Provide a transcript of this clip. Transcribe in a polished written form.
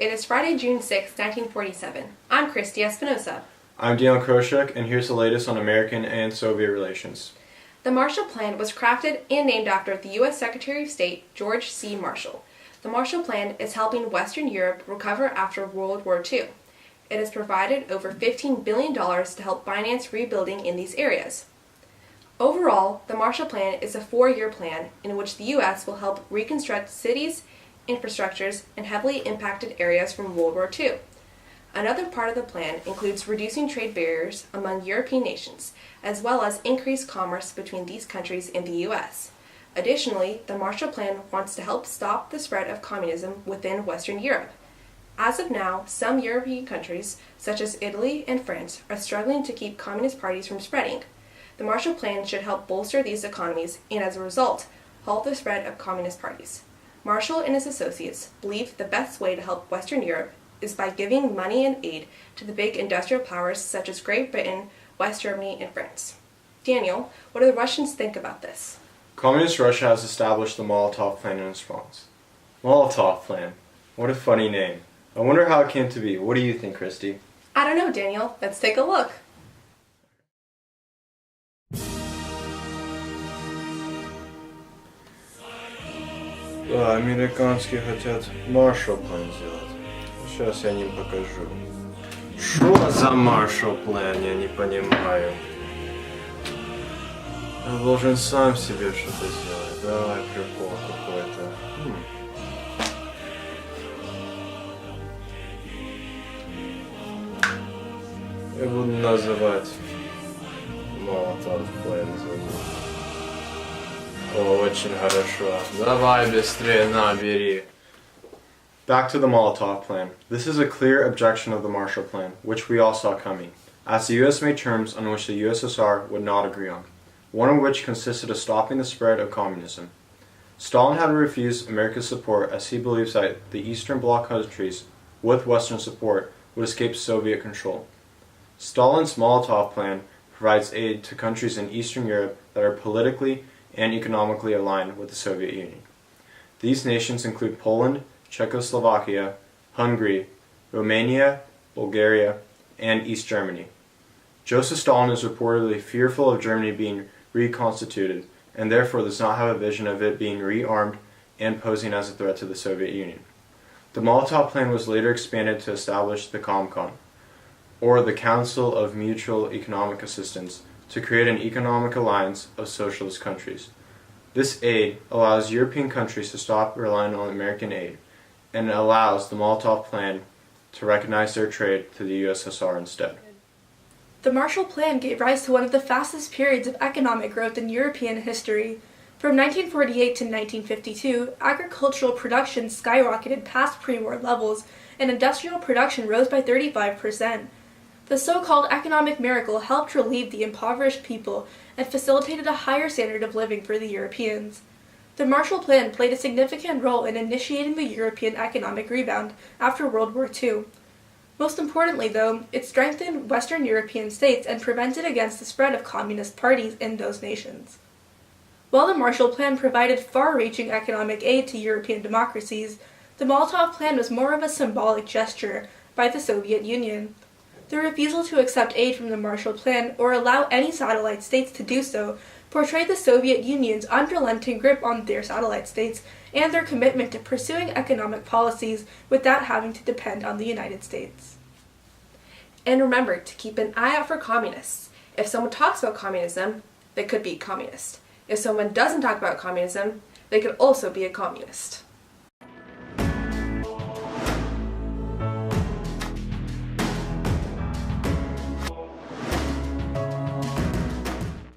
It is Friday, June 6, 1947. I'm Christy Espinosa. I'm Daniel Kroshuk, and here's the latest on American and Soviet relations. The Marshall Plan was crafted and named after the U.S. Secretary of State George C. Marshall. The Marshall Plan is helping Western Europe recover after World War II. It has provided over $15 billion to help finance rebuilding in these areas. Overall, the Marshall Plan is a 4-year plan in which the U.S. will help reconstruct cities, infrastructures, and heavily impacted areas from World War II. Another part of the plan includes reducing trade barriers among European nations, as well as increased commerce between these countries and the U.S. Additionally, the Marshall Plan wants to help stop the spread of communism within Western Europe. As of now, some European countries, such as Italy and France, are struggling to keep communist parties from spreading. The Marshall Plan should help bolster these economies and, as a result, halt the spread of communist parties. Marshall and his associates believe the best way to help Western Europe is by giving money and aid to the big industrial powers such as Great Britain, West Germany, and France. Daniel, what do the Russians think about this? Communist Russia has established the Molotov Plan in response. Molotov Plan. What a funny name. I wonder how it came to be. What do you think, Christy? I don't know, Daniel. Let's take a look. Да, американские хотят Marshall Plan сделать. Сейчас я им покажу. Что за Marshall Plan? Я не понимаю. Я должен сам себе что-то сделать. Давай, прикол какой-то. Я буду называть Molotov Plan. Очень хорошо. Давай быстрее набери. Back to the Molotov Plan. This is a clear objection of the Marshall Plan, which we all saw coming, as the U.S. made terms on which the USSR would not agree on, one of which consisted of stopping the spread of communism. Stalin had refused America's support as he believes that the Eastern Bloc countries, with Western support, would escape Soviet control. Stalin's Molotov Plan provides aid to countries in Eastern Europe that are politically and economically aligned with the Soviet Union. These nations include Poland, Czechoslovakia, Hungary, Romania, Bulgaria, and East Germany. Joseph Stalin is reportedly fearful of Germany being reconstituted, and therefore does not have a vision of it being rearmed and posing as a threat to the Soviet Union. The Molotov Plan was later expanded to establish the Comcon, or the Council of Mutual Economic Assistance, to create an economic alliance of socialist countries. This aid allows European countries to stop relying on American aid, and it allows the Molotov Plan to recognize their trade to the USSR instead. The Marshall Plan gave rise to one of the fastest periods of economic growth in European history. From 1948 to 1952, agricultural production skyrocketed past pre-war levels, and industrial production rose by 35%. The so-called economic miracle helped relieve the impoverished people and facilitated a higher standard of living for the Europeans. The Marshall Plan played a significant role in initiating the European economic rebound after World War II. Most importantly, though, it strengthened Western European states and prevented against the spread of communist parties in those nations. While the Marshall Plan provided far-reaching economic aid to European democracies, the Molotov Plan was more of a symbolic gesture by the Soviet Union. The refusal to accept aid from the Marshall Plan or allow any satellite states to do so portrayed the Soviet Union's unrelenting grip on their satellite states and their commitment to pursuing economic policies without having to depend on the United States. And remember to keep an eye out for communists. If someone talks about communism, they could be communist. If someone doesn't talk about communism, they could also be a communist.